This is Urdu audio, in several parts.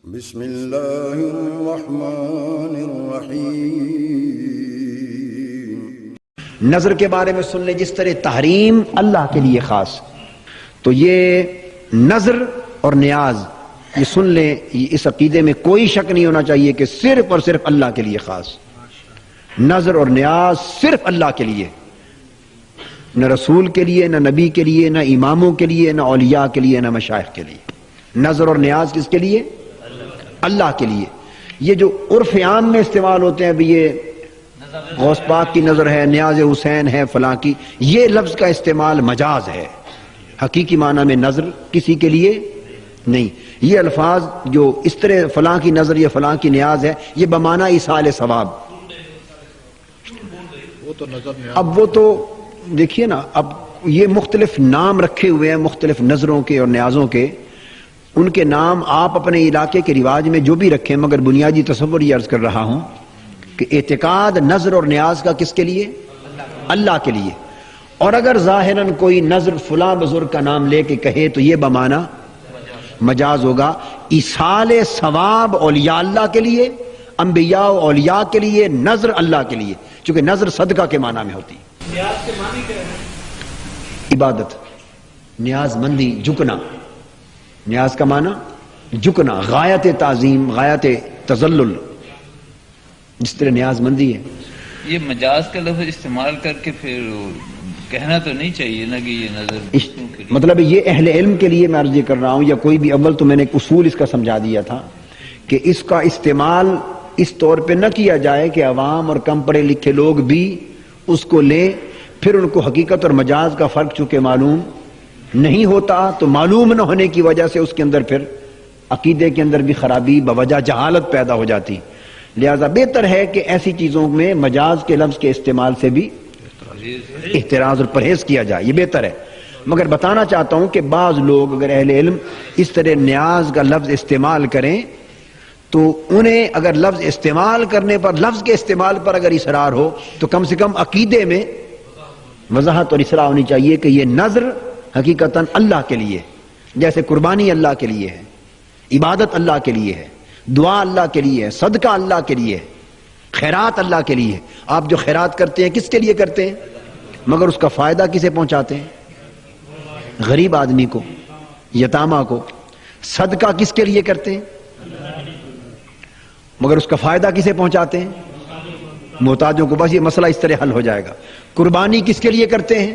بسم اللہ الرحمن الرحیم۔ نظر کے بارے میں سن لیں، جس طرح تحریم اللہ کے لیے خاص، تو یہ نظر اور نیاز یہ سن لیں، اس عقیدے میں کوئی شک نہیں ہونا چاہیے کہ صرف اور صرف اللہ کے لیے خاص۔ نظر اور نیاز صرف اللہ کے لیے، نہ رسول کے لیے، نہ نبی کے لیے، نہ اماموں کے لیے، نہ اولیاء کے لیے، نہ مشائخ کے لیے۔ نظر اور نیاز کس کے لیے؟ اللہ کے لیے۔ یہ جو عرف عام میں استعمال ہوتے ہیں، ابھی یہ غوث پاک کی نظر ہے، نیاز حسین ہے، فلاں کی، یہ لفظ کا استعمال مجاز ہے، حقیقی معنی میں نظر کسی کے لیے نہیں۔ یہ الفاظ جو اس طرح فلاں کی نظر یا فلاں کی نیاز ہے، یہ بمعنی ایصال ثواب۔ اب وہ تو دیکھیے نا، اب یہ مختلف نام رکھے ہوئے ہیں مختلف نظروں کے اور نیازوں کے، ان کے نام آپ اپنے علاقے کے رواج میں جو بھی رکھیں، مگر بنیادی تصور یہ عرض کر رہا ہوں کہ اعتقاد نظر اور نیاز کا کس کے لیے؟ اللہ کے لیے۔ اور اگر ظاہراً کوئی نظر فلاں بزرگ کا نام لے کے کہے تو یہ بمعنی مجاز ہوگا۔ ایصال ثواب اولیاء اللہ کے لیے، انبیاء و اولیاء کے لیے، نظر اللہ کے لیے، چونکہ نظر صدقہ کے معنی میں ہوتی ہے۔ نیاز کے معنی کیا ہے؟ عبادت، نیاز مندی، جھکنا۔ نیاز کا معنی جھکنا، غایت تعظیم، غایت تذلل، جس طرح نیاز مندی ہے۔ یہ مجاز کا لفظ استعمال کر کے پھر کہنا تو نہیں چاہیے نا کہ یہ نظر مطلب یہ اہل علم کے لیے میں عرض یہ کر رہا ہوں، یا کوئی بھی، اول تو میں نے ایک اصول اس کا سمجھا دیا تھا کہ اس کا استعمال اس طور پہ نہ کیا جائے کہ عوام اور کم پڑھے لکھے لوگ بھی اس کو لیں، پھر ان کو حقیقت اور مجاز کا فرق چونکہ معلوم نہیں ہوتا، تو معلوم نہ ہونے کی وجہ سے اس کے اندر پھر عقیدے کے اندر بھی خرابی بوجہ جہالت پیدا ہو جاتی۔ لہذا بہتر ہے کہ ایسی چیزوں میں مجاز کے لفظ کے استعمال سے بھی احتراز اور پرہیز کیا جائے، یہ بہتر ہے۔ مگر بتانا چاہتا ہوں کہ بعض لوگ اگر اہل علم اس طرح نیاز کا لفظ استعمال کریں تو انہیں اگر لفظ استعمال کرنے پر، لفظ کے استعمال پر اگر اصرار ہو تو کم سے کم عقیدے میں وضاحت اور اصرار ہونی چاہیے کہ یہ نظر حقیقتاً اللہ کے لیے، جیسے قربانی اللہ کے لیے ہے، عبادت اللہ کے لیے ہے، دعا اللہ کے لیے ہے، صدقہ اللہ کے لیے ہے، خیرات اللہ کے لیے ہے۔ آپ جو خیرات کرتے ہیں کس کے لیے کرتے ہیں؟ مگر اس کا فائدہ کسے پہنچاتے ہیں؟ غریب آدمی کو، یتامہ کو۔ صدقہ کس کے لیے کرتے ہیں؟ مگر اس کا فائدہ کسے پہنچاتے ہیں؟ محتاجوں کو۔ بس یہ مسئلہ اس طرح حل ہو جائے گا۔ قربانی کس کے لیے کرتے ہیں؟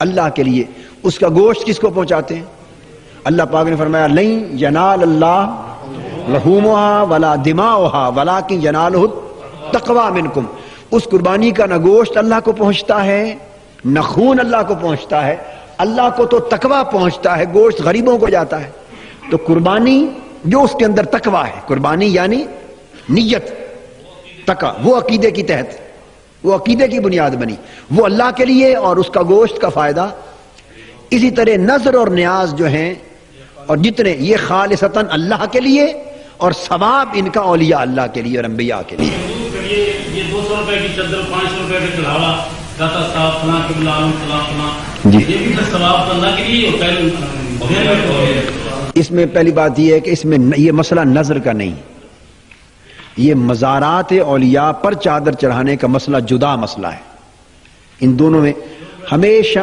اللہ کے لیے۔ اس کا گوشت کس کو پہنچاتے ہیں؟ اللہ پاک نے فرمایا لن ینال اللہ لحومها ولا دماؤها ولکن ینالہ التقوی منکم۔ اس قربانی کا نہ گوشت اللہ کو پہنچتا ہے، نہ خون اللہ کو پہنچتا ہے، اللہ کو تو تقوی پہنچتا ہے، گوشت غریبوں کو جاتا ہے۔ تو قربانی جو اس کے اندر تقوی ہے، قربانی یعنی نیت، تقوی، وہ عقیدے کی تحت، وہ عقیدے کی بنیاد بنی، وہ اللہ کے لیے، اور اس کا گوشت کا فائدہ۔ اسی طرح نظر اور نیاز جو ہیں اور جتنے، یہ خالصتاً اللہ کے لیے، اور ثواب ان کا اولیاء اللہ کے لیے اور انبیاء کے لیے۔ یہ 200 روپے کی چادر، 500 روپے کا چڑھاوا، داتا صاحب فلاں کے بلا فلاں فلاں، جی، یہ بھی تو ثواب تو اللہ کے لیے ہوتا ہے۔ اس میں پہلی بات یہ ہے کہ اس میں یہ مسئلہ نظر کا نہیں، یہ مزارات اولیاء پر چادر چڑھانے کا مسئلہ جدا مسئلہ ہے۔ ان دونوں میں ہمیشہ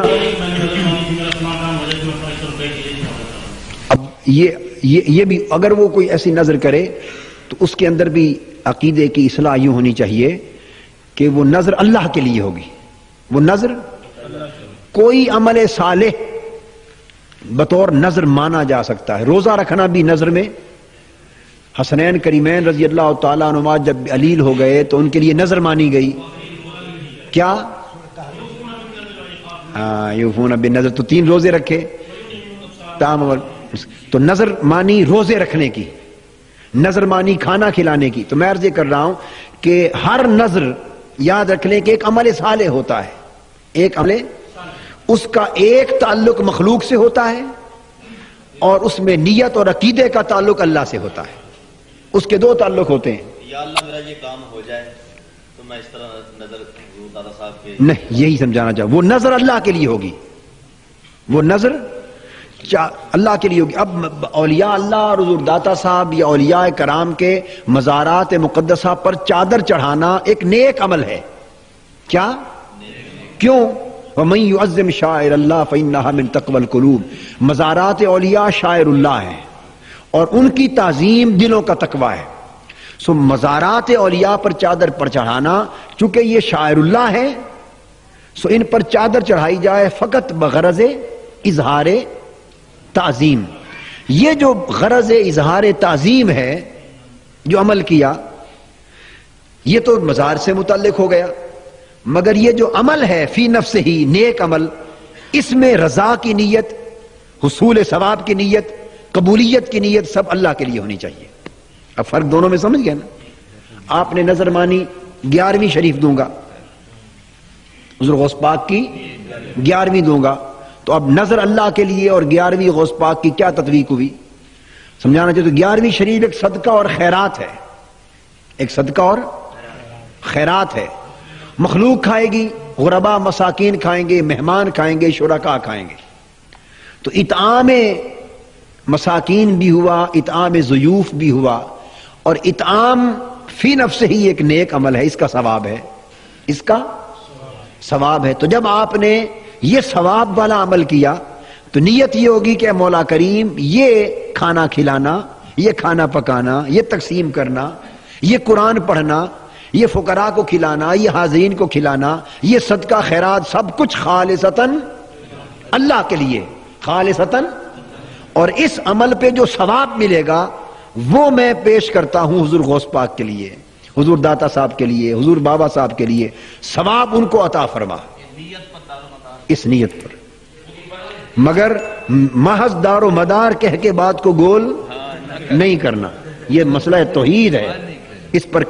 اب یہ بھی اگر وہ کوئی ایسی نظر کرے تو اس کے اندر بھی عقیدے کی اصلاح یوں ہونی چاہیے کہ وہ نظر اللہ کے لیے ہوگی۔ وہ نظر، کوئی عمل صالح بطور نظر مانا جا سکتا ہے۔ روزہ رکھنا بھی نظر میں، حسنین کریمین رضی اللہ تعالیٰ عنہما جب علیل ہو گئے تو ان کے لیے نظر مانی گئی، کیا؟ یوفون بالنذر، تو 3 روزے رکھے، تو نظر مانی روزے رکھنے کی، نظر مانی کھانا کھلانے کی۔ تو میں عرض یہ کر رہا ہوں کہ ہر نظر یاد رکھ لیں کہ ایک عمل صالح ہوتا ہے، ایک عمل، اس کا ایک تعلق مخلوق سے ہوتا ہے اور اس میں نیت اور عقیدے کا تعلق اللہ سے ہوتا ہے۔ اس کے 2 تعلق ہوتے ہیں۔ یا اللہ میرا یہ کام ہو جائے تو میں اس طرح نظر دادا صاحب کے، نہیں، یہی سمجھانا چاہوں، وہ نظر اللہ کے لیے ہوگی، وہ نظر اللہ کے لیے ہوگی. اب اولیاء اللہ اور حضور داتا صاحب یا اولیاء کرام کے مزارات مقدسہ پر چادر چڑھانا ایک نیک عمل ہے. کیا؟ کیوں؟ وَمَن يُعَظِّمْ شَعَائِرَ اللَّهِ فَإِنَّهَا مِن تَقْوَى الْقُلُوبِ. مزارات اولیاء شاعر اللہ ہیں اور ان کی تعظیم دلوں کا تقویٰ ہے. سو مزارات اولیاء پر چادر پر چڑھانا چونکہ یہ شاعر اللہ ہے، سو ان پر چادر چڑھائی جائے فقط بغرض اظہار تعظیم. یہ جو غرض اظہار تعظیم ہے جو عمل کیا یہ تو مزار سے متعلق ہو گیا، مگر یہ جو عمل ہے فی نفس ہی نیک عمل، اس میں رضا کی نیت، حصول ثواب کی نیت، قبولیت کی نیت سب اللہ کے لیے ہونی چاہیے. اب فرق دونوں میں سمجھ گیا نا. آپ نے نظر مانی 11ویں شریف دوں گا، حضور غوث پاک کی 11ویں دوں گا، تو اب نظر اللہ کے لیے اور 11ویں غوث پاک کی کیا تطبیق ہوئی سمجھانا چاہیے. تو 11ویں شریف ایک صدقہ اور خیرات ہے، ایک صدقہ اور خیرات ہے. مخلوق کھائے گی، غربا مساکین کھائیں گے، مہمان کھائیں گے، شرکاء کھائیں گے. تو اطعام مساکین بھی ہوا، اطعام ضیوف بھی ہوا، اور اطعام فی نفس ہی ایک نیک عمل ہے. اس کا ثواب ہے، اس کا ثواب ہے. تو جب آپ نے یہ ثواب والا عمل کیا تو نیت یہ ہوگی کہ مولا کریم یہ کھانا کھلانا، یہ کھانا پکانا، یہ تقسیم کرنا، یہ قرآن پڑھنا، یہ فقراء کو کھلانا، یہ حاضرین کو کھلانا، یہ صدقہ خیرات سب کچھ خالصتاً اللہ کے لیے، خالصتاً. اور اس عمل پہ جو ثواب ملے گا وہ میں پیش کرتا ہوں حضور غوث پاک کے لیے، حضور داتا صاحب کے لیے، حضور بابا صاحب کے لیے. ثواب ان کو عطا فرما اس نیت پر. مگر محض دار و مدار کہہ کے بات کو گول نہیں کرنا. یہ مسئلہ توحید ہے، اس پر